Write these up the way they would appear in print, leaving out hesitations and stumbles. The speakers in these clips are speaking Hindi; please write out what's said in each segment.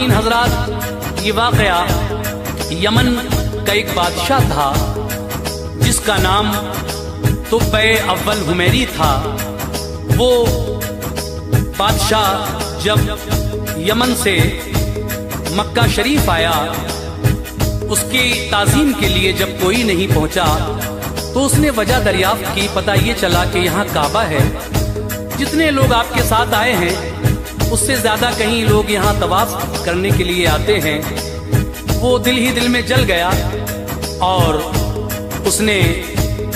इन हजरात, ये वाकया यमन का एक बादशाह था जिसका नाम तुब्बे अव्वल हुमैरी था। वो बादशाह जब यमन से मक्का शरीफ आया, उसकी ताज़ीम के लिए जब कोई नहीं पहुंचा तो उसने वजह दरियाफ्त की। पता ये चला कि यहाँ काबा है, जितने लोग आपके साथ आए हैं उससे ज्यादा कहीं लोग यहाँ तवाफ करने के लिए आते हैं। वो दिल ही दिल में जल गया और उसने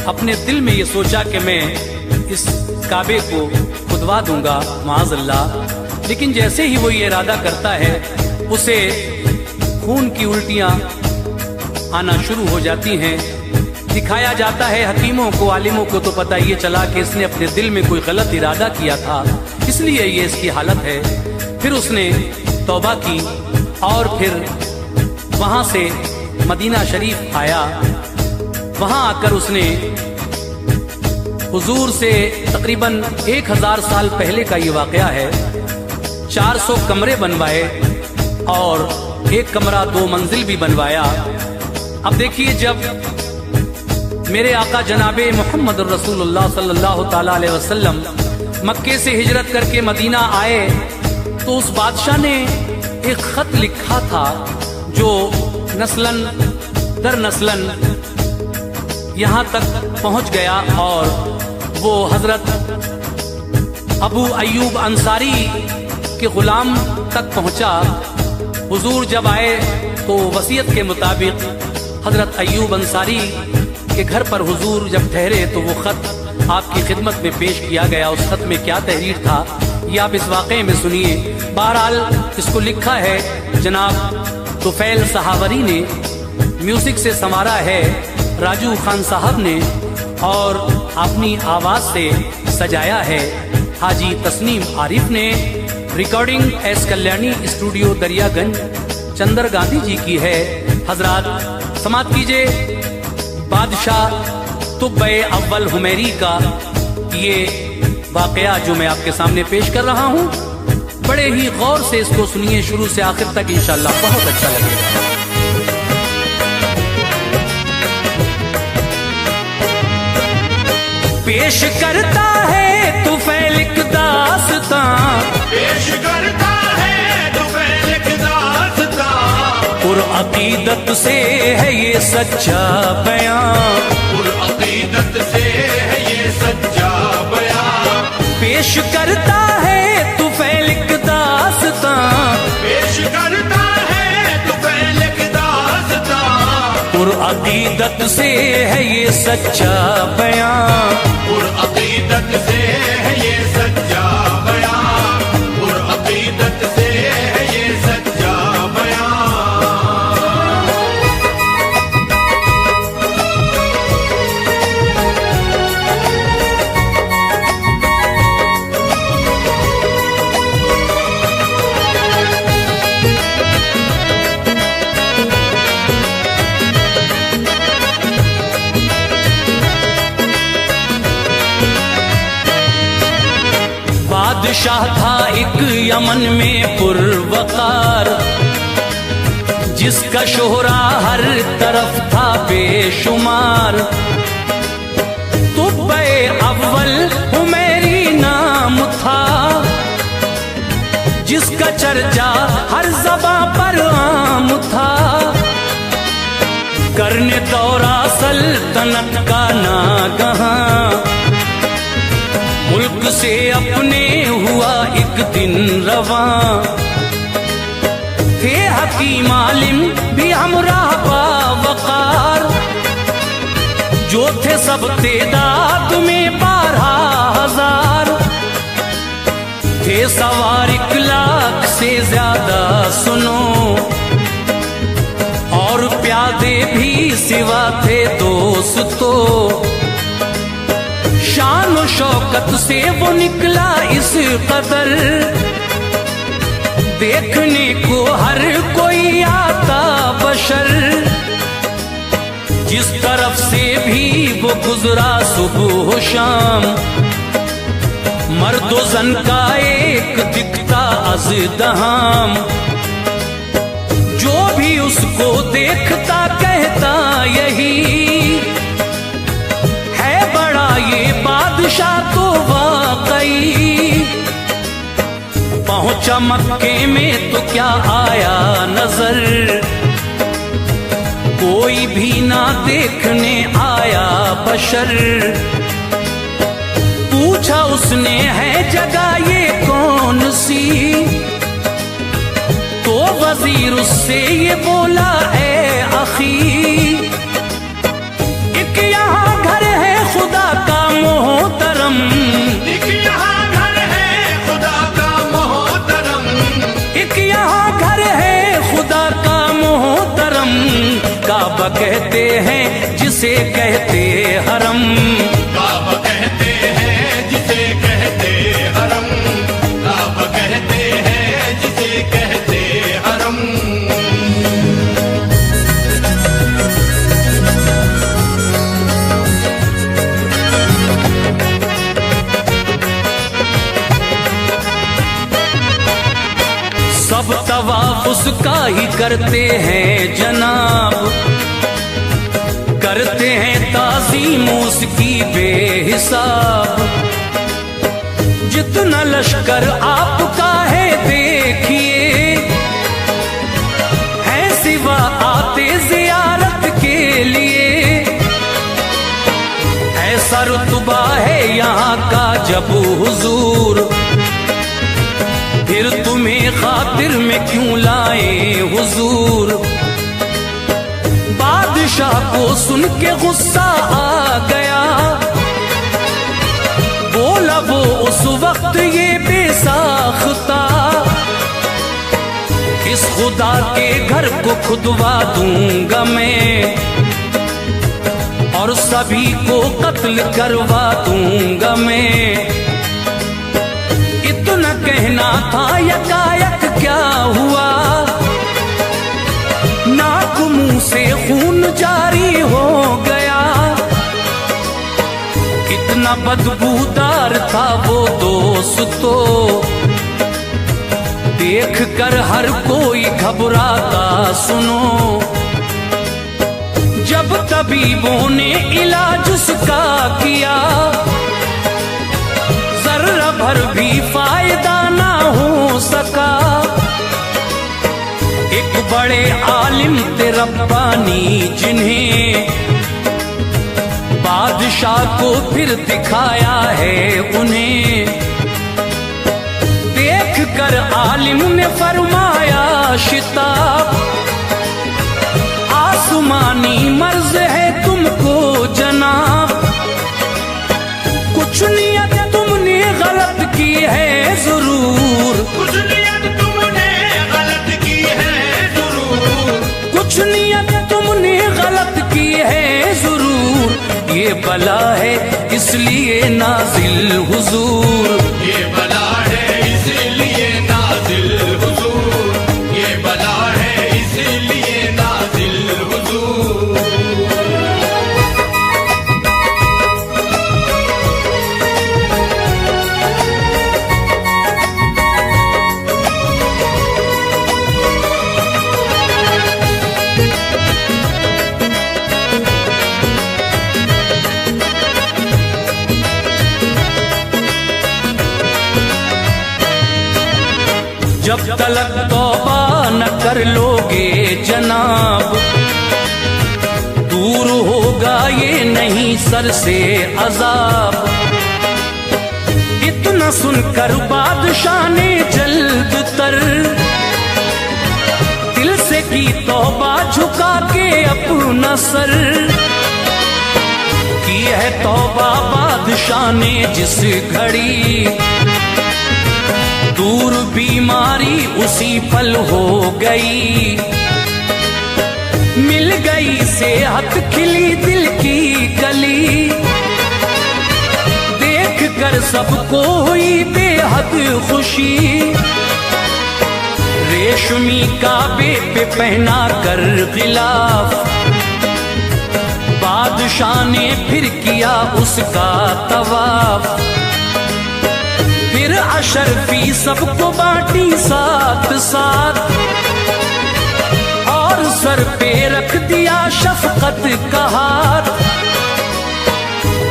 अपने दिल में ये सोचा कि मैं इस काबे को खुदवा दूंगा माअज़ल्लाह। लेकिन जैसे ही वो ये इरादा करता है उसे खून की उल्टियां आना शुरू हो जाती हैं। दिखाया जाता है हकीमों को, आलिमों को तो पता ये चला कि इसने अपने दिल में कोई गलत इरादा किया था, इसलिए ये इसकी हालत है। फिर उसने तौबा की और फिर वहां से मदीना शरीफ आया। वहां आकर उसने हुजूर से तकरीबन 1000 साल पहले का ये वाकया है, 400 कमरे बनवाए और एक कमरा 2 मंजिल भी बनवाया। अब देखिए, जब मेरे आका जनाबे मोहम्मद रसूलुल्लाह सल्लल्लाहु ताला अलैहि वसल्लम मक्के से हिजरत करके मदीना आए तो उस बादशाह ने एक खत लिखा था जो नस्लन दर नस्लन यहाँ तक पहुँच गया और वो हजरत अबू अय्यूब अंसारी के गुलाम तक पहुँचा। हुजूर जब आए तो वसीयत के मुताबिक हजरत अय्यूब अंसारी के घर पर हुजूर जब ठहरे तो वो खत आपकी खिदमत में पेश किया गया। उस खत में क्या तहरीर था ये आप इस वाक़े में सुनिए। बहरहाल इसको लिखा है जनाब तुफैल सहावरी ने, म्यूजिक से संवारा है राजू खान साहब ने और अपनी आवाज से सजाया है हाजी तस्नीम आरिफ ने। Recording S Kalyani studio Daryaganj Chander Gandhi ji की है। हजरात समात कीजिए बादशाह तुब्बे अव्वल हुमैरी का ये वाकया जो मैं आपके सामने पेश कर रहा हूँ। बड़े ही गौर से इसको सुनिए शुरू से आखिर तक, इंशाअल्लाह बहुत अच्छा लगेगा। पेश करता है तुफैल एक दास्तां, पेश करता है तुफैल एक दास्तां, पुरअकीदत से है ये सच्चा बयां, पुरअकीदत से है ये सच्चा बयां। पेश करता है तुफैल एक दास्तां, पेश करता है तुफैल एक दास्तां, पुरअकीदत से है ये सच्चा बयां, पुरअकीदत से है ये सच्चा बयां, पुरअकीदत से है ये सच्चा बयां। बादशाह था एक यमन में पुरवकार, जिसका शोहरा हर तरफ था बेशुमार। तुब्बे अव्वल हुमैरी नाम था, जिसका चर्चा हर ज़बां पर आम था। करने दौरा सल्तनत का नागहां, मुल्क से अपने हुआ एक दिन रवां। थे हकीम आलिम भी हमराह बावकार, जो थे सब तेदाद में 12,000। थे सवार 1 लाख से ज्यादा सुनो, और प्यादे भी सिवा थे दोस्तों। शान और शौकत से वो निकला इस कदर, देखने को हर कोई आता बशर। जिस तरफ से भी वो गुजरा सुबह शाम, मर्दो जन का एक दिखता अज़दहाम। जिसको देखता कहता यही है बड़ा ये बादशाह तो वाकई। पहुंचा मक्के में तो क्या आया नजर, कोई भी ना देखने आया बशर। पूछा उसने है जगह ये कौन सी, तो वजीर उससे ये बोला ए अखी, एक यहाँ घर है खुदा का मोहतरम, एक यहाँ घर है खुदा का मोहतरम, एक यहाँ घर है खुदा का मोहतरम। काबा कहते हैं जिसे कहते हरम, काबा कहते हैं जिसे कहते हरम, काबा कहते हैं जिसे कहते हरम। सब तवाफ उसका ही करते हैं जनाब, करते हैं ताज़ीम उसकी बेहिसाब। जितना लश्कर आपका है देखिए, है सिवा आते जियारत के लिए। ऐसा रुतबा है यहाँ का जब हुजूर, फिर तुम्हें खातिर में क्यों लाए हुजूर। बादशाह को सुन के गुस्सा आ गया, बोला वो उस वक्त ये बेसाख्ता, इस खुदा के घर को खुदवा दूंगा मैं, और सभी को कत्ल करवा दूंगा मैं। इतना कहना था यकायक क्या हुआ, नाक मुंह से खून जारी हो गया। कितना बदबूदार था वो दोस्तों, देख कर हर कोई घबराता सुनो। जब तबीबों ने इलाज उसका किया, जर्रा भर भी फायदा ना हो सका। एक बड़े आलिम थे रब्बानी जिन्हें बादशाह को फिर दिखाया है उन्हें। देख कर आलिम ने फरमाया शिताब, आसमानी मर्ज है तुमको जनाब, कुछ नियत तुमने गलत की है जरूर, कुछ नियत तुमने गलत की है जरूर, कुछ नियत तुमने गलत की है जरूर। ये बला है इसलिए नाजिल हुजूर, ये बला है इसलिए नाजिल हुजूर, ये बला है इसलिए नाजिल हुजूर। जब तलक तौबा न कर लोगे जनाब, दूर होगा ये नहीं सर से अजाब। इतना सुनकर बादशाह ने जल्द तर दिल से की तौबा झुका के अपना सर। की है तौबा बादशाह ने जिस घड़ी, दूर बीमारी उसी पल हो गई। मिल गई सेहत खिली दिल की गली, देख कर सबको हुई बेहद खुशी। रेशमी काबे पे पहना कर गिलाफ, बादशाह ने फिर किया उसका तवाफ। फिर अशरफी सबको बांटी साथ साथ, और सर शफकत का हाथ,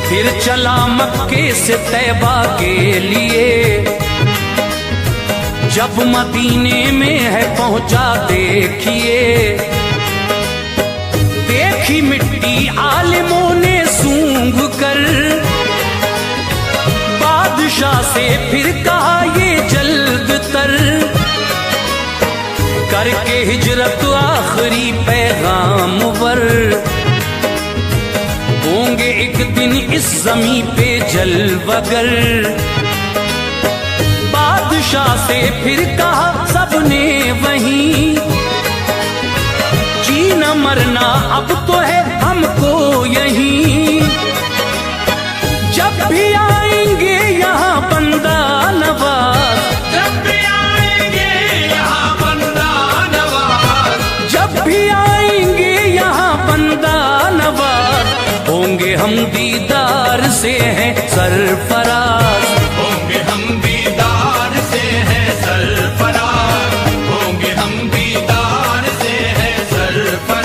फिर चला मक्के से तैबा के लिए। जब मदीने में है पहुंचा देखिए, देखी मिट्टी आलिमों ने सूंघ कर, बादशाह से फिर कहा ये जल्द तर, करके हिजरत आखिरी पैगाम वर, होंगे एक दिन इस जमी पे जलवगर। बादशाह से फिर कहा सबने वहीं, जीना मरना अब तो है हमको यहीं। जब भी आएंगे यहाँ बंदा नवाज, जब भी आएंगे यहाँ बंदा नवाज, जब भी आएंगे यहाँ बंदा नवाज, होंगे हम दीदार से हैं सरफराज। होंगे हम दीदार से हैं सरफराज, होंगे हम दीदार से हैं सरफराज।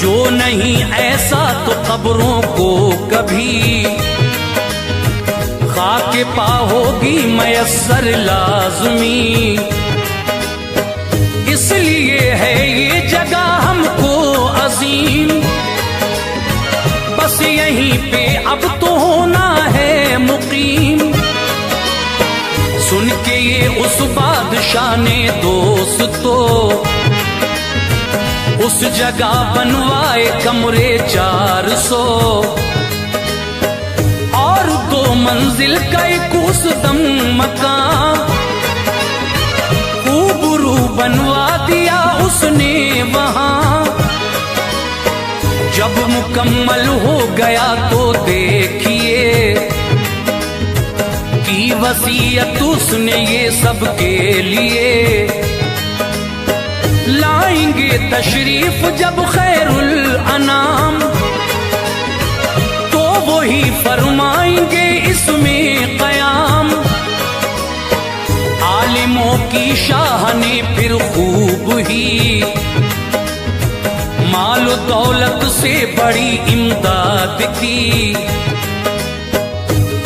जो नहीं ऐसा तो कब्रों को कभी खाके पा होगी मयस्सर लाज़मी। इसलिए है ये जगह हमको अजीम, बस यहीं पे अब तो होना है मुकीम। सुन के ये उस बादशाह ने दोस्तों, उस जगह बनवाए कमरे 400, और 2 मंजिल का एक उस दम मकान, खूबरू बनवा दिया उसने वहां। जब मुकम्मल हो गया तो देखिए, की वसीयत उसने ये सबके लिए। लाएंगे तशरीफ जब खैरुल अनाम, तो वही फरमाएंगे इसमें कयाम। आलिमों की शाह ने फिर खूब ही माल दौलत से बड़ी इमदाद की,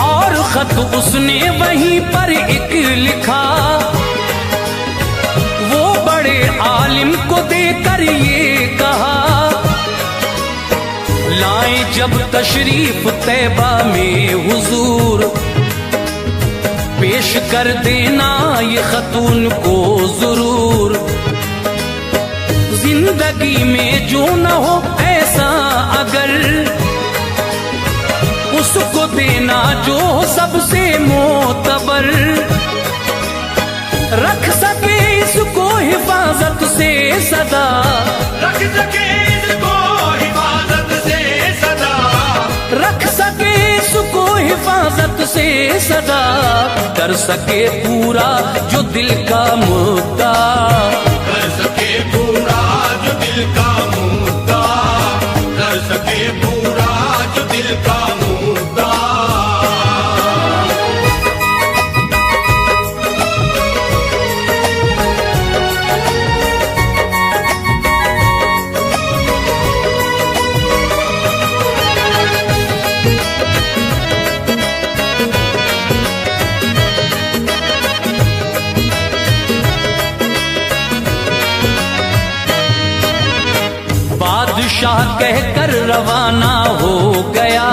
और खत उसने वहीं पर एक लिखा, वो बड़े आलिम को देकर ये कहा, लाए जब तशरीफ तैबा में हुजूर, पेश कर देना ये खतून को जरूर। जिंदगी में जो न हो ऐसा अगर, उसको देना जो सबसे मोतबर, रख सके इसको हिफाजत से सदा, रख सके इसको हिफाजत से सदा, रख सके इसको हिफाजत से सदा, कर सके पूरा जो दिल का मुद्दा, कर सके पूरा जो दिल का मुद्दा, कर सके पूरा जो दिल का मुद्दा। बादशाह कहकर रवाना हो गया,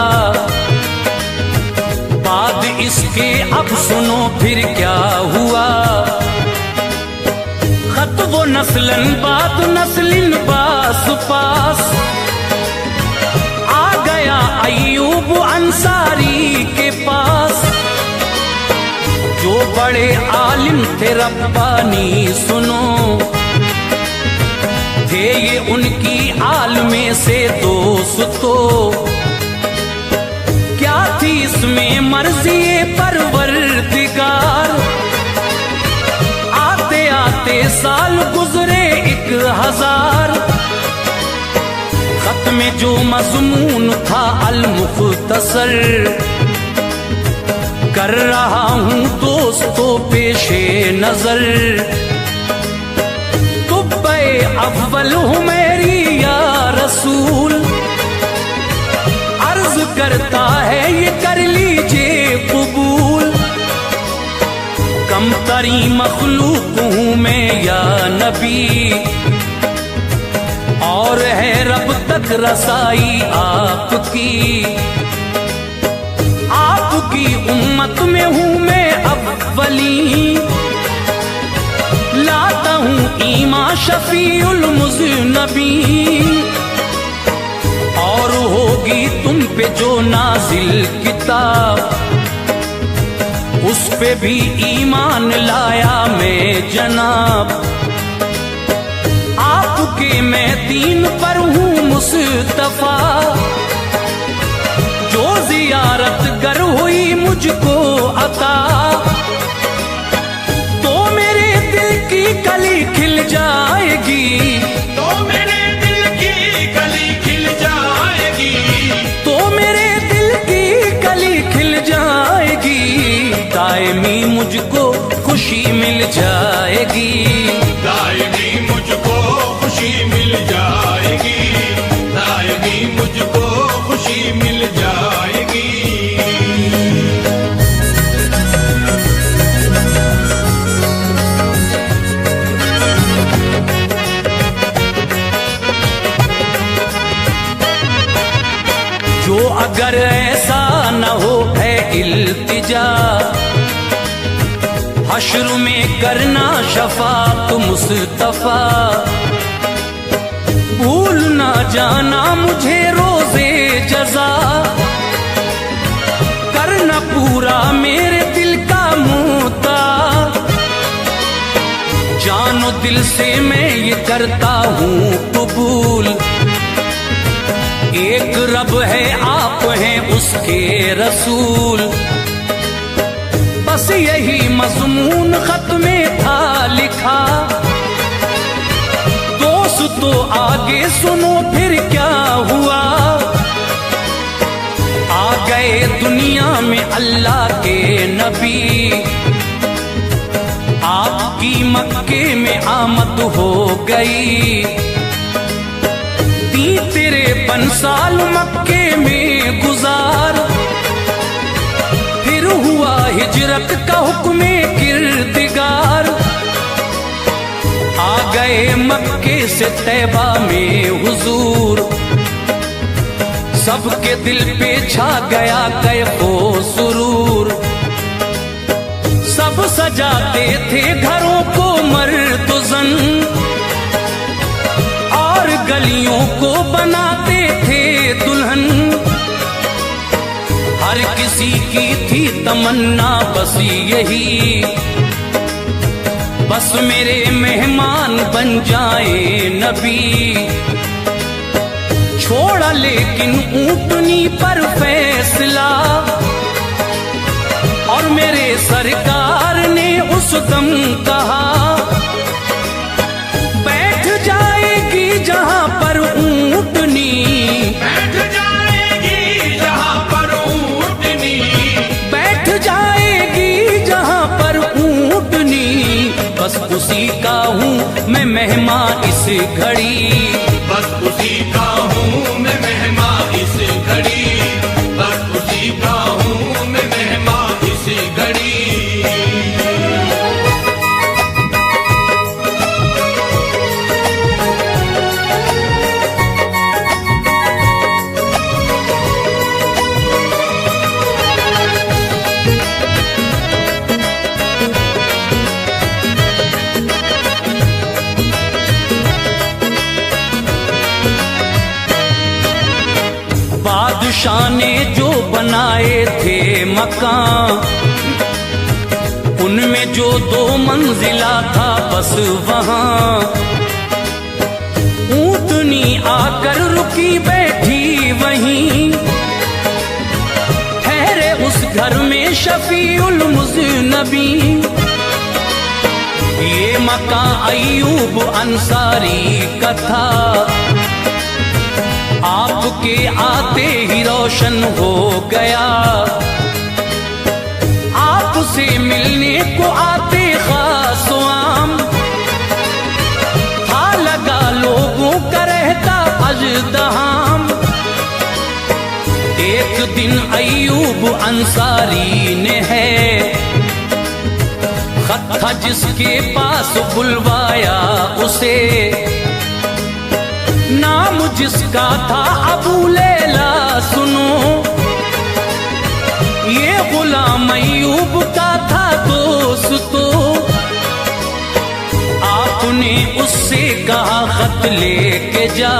बाद इसके अब सुनो फिर क्या हुआ। खत वो नस्लन बाद नस्लिन पास पास, आ गया अय्यूब अंसारी के पास। जो बड़े आलिम थे रब्बानी सुनो, थे ये उनकी आल में से दोस्तों। क्या थी इसमें मर्जी परवरदिगार, आते आते साल गुजरे 1000, खत में जो मज़मून था अल-मुख्तसर, कर रहा हूँ दोस्तों पेशे नजर। तुब्बे अव्वल हूँ मेरी या रसूल, अर्ज करता है ये कर लीजिए कबूल। कमतरी मखलूक हूँ मैं या नबी, और है रब तक रसाई आपकी। आपकी उम्मत में हूँ मैं अव्वली, लाता हूँ ईमान शफीउल मुज़नबी। और होगी तुम पे जो नाजिल किताब, उस पे भी ईमान लाया मैं जनाब। आपके मैं दीन पर हूँ मुस्तफा, जो जियारत गर हुई मुझको अता। तो मेरे दिल की कली खिल जाएगी, तो मेरे दिल की कली खिल जाएगी, तो मेरे दिल की कली खिल जाएगी। दायमी मुझको खुशी मिल जाएगी, दायमी मुझको खुशी मिल जाएगी, दायमी मुझको खुशी मिल जाएगी। जो अगर ऐसा न हो है इल्तिजा, हश्र में करना शफात मुस्तफा। भूल ना जाना मुझे रोजे जजा, करना पूरा मेरे दिल का मुद्दा। जानो दिल से मैं ये करता हूँ कबूल, एक रब है आप हैं उसके रसूल। बस यही मज़मून खत में था लिखा, दोस्तों आगे सुनो फिर क्या हुआ। आ गए दुनिया में अल्लाह के नबी, आपकी मक्के में आमद हो गई। 53 साल मक्के में गुजार, फिर हुआ हिजरत का हुक्म किरदिगार। आ गए मक्के से तैबा में हुजूर, सबके दिल पे छा गया कैफो सुरूर। सब सजाते थे घरों को मर्द ज़न, और गलियों को बनाते थे दुल्हन। हर किसी की थी तमन्ना बस यही, बस मेरे मेहमान बन जाए नबी। छोड़ा लेकिन ऊंटनी पर फैसला, और मेरे सरकार ने उस दम कहा, बैठ जाएगी जहां पर ऊंटनी, बैठ जाएगी जहाँ पर ऊँटनी, बैठ जाएगी जहां पर ऊंटनी। बस उसी का हूँ मैं मेहमान इस घड़ी, बस उसी का हूँ मैं मेहमान इस घड़ी, बस उसी का हूँ मैं मेहमान इस घड़ी। बादशाह ने जो बनाए थे मकान, उनमें जो 2 मंजिला था बस वहां। ऊंटनी आकर रुकी बैठी वहीं, ठहरे उस घर में शफीउल मुज़नबी। ये मकान अय्यूब अंसारी का था, आप के आते ही रोशन हो गया। आपसे मिलने को आते खास आम था लगा लोगों का रहता अजदहाम। एक दिन अय्यूब अंसारी ने है खत था जिसके पास बुलवाया उसे, नाम जिसका था अबू लैला सुनो। ये गुलाम अय्यूब का था दोस्तों। आपने उससे कहा खत लेके जा,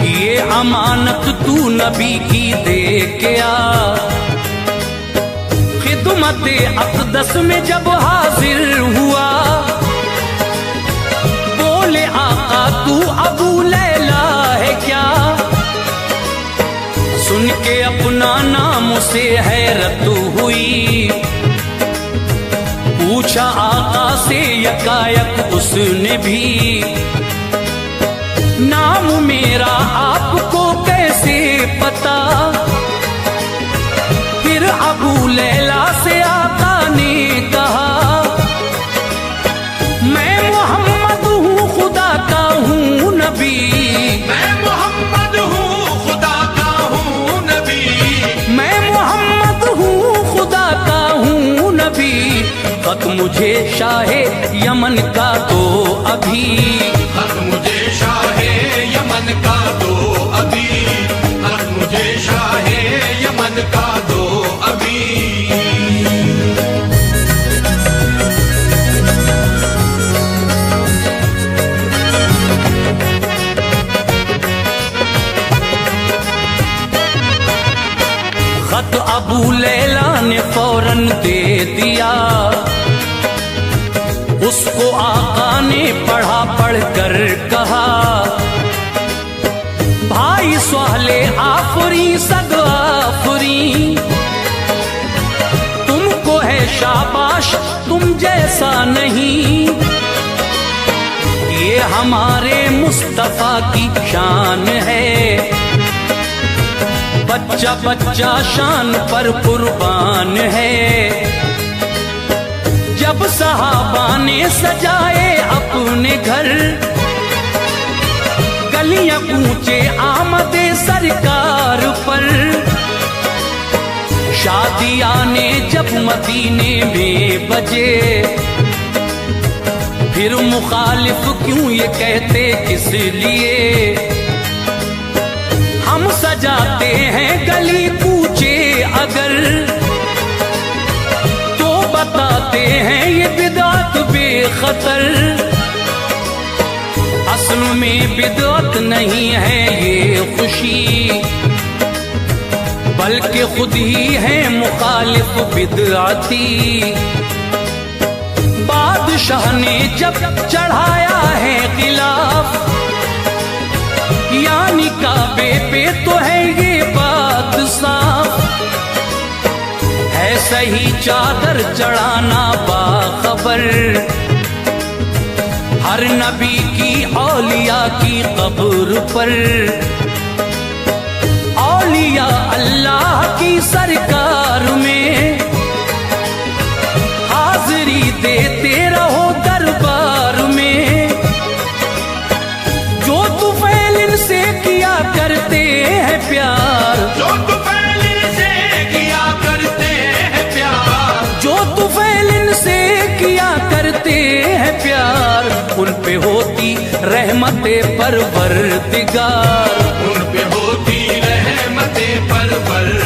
ये अमानत तू नबी की दे के आ। खिदमत अक़दस में जब हाजिर हुआ, बोले आका तू अबू लैला है क्या। सुन के अपना नाम उसे हैरत हुई, पूछा आका से यकायक उसने भी, नाम मेरा आपको कैसे पता। फिर अबू लैला से आका ने कहा, मैं मोहम्मद हूँ खुदा का हूँ नबी। मैं मोहम्मद हूँ खुदा का हूँ नबी। मैं मोहम्मद हूँ खुदा का हूँ नबी। खत मुझे शाहे यमन का दो अभी। खत मुझे शाहे यमन का दो अभी। खत मुझे शाहे यमन का दो अभी। खत अबू लैला ने फौरन दे दिया, उसको आका ने पढ़ा पढ़कर कहा, भाई स्वाले आफरी सद आफरी, तुमको है शाबाश तुम जैसा नहीं। ये हमारे मुस्तफा की शान है, बच्चा बच्चा शान पर कुर्बान है। जब सहाबा ने सजाए अपने घर, गलियां पूछे आमदे सरकार पर। शादियां ने जब मदीने में बजे, फिर मुखालिफ क्यों ये कहते किस लिए। हम सजाते हैं गली पूछे अगर, तो बताते हैं ये बिदअत बेखतर। असल में बिदअत नहीं है ये खुशी, बल्कि खुद ही है मुखालिफ बिदअती। बादशाह ने जब चढ़ाया है खिलाफ, यानी काबे पे तो है ये बात साफ। है सही चादर चढ़ाना बाखबर, हर नबी की औलिया की कब्र पर। औलिया अल्लाह की सरकार में हाजिरी देते रहो दरबार में। जो तुफैल इनसे किया करते हैं प्यार, जो तुफैल इनसे किया करते हैं प्यार, जो तुफैल इनसे किया करते हैं प्यार, उन पे होती रहमते परवरदिगार। उन पे होती रहमते परवरदिगार।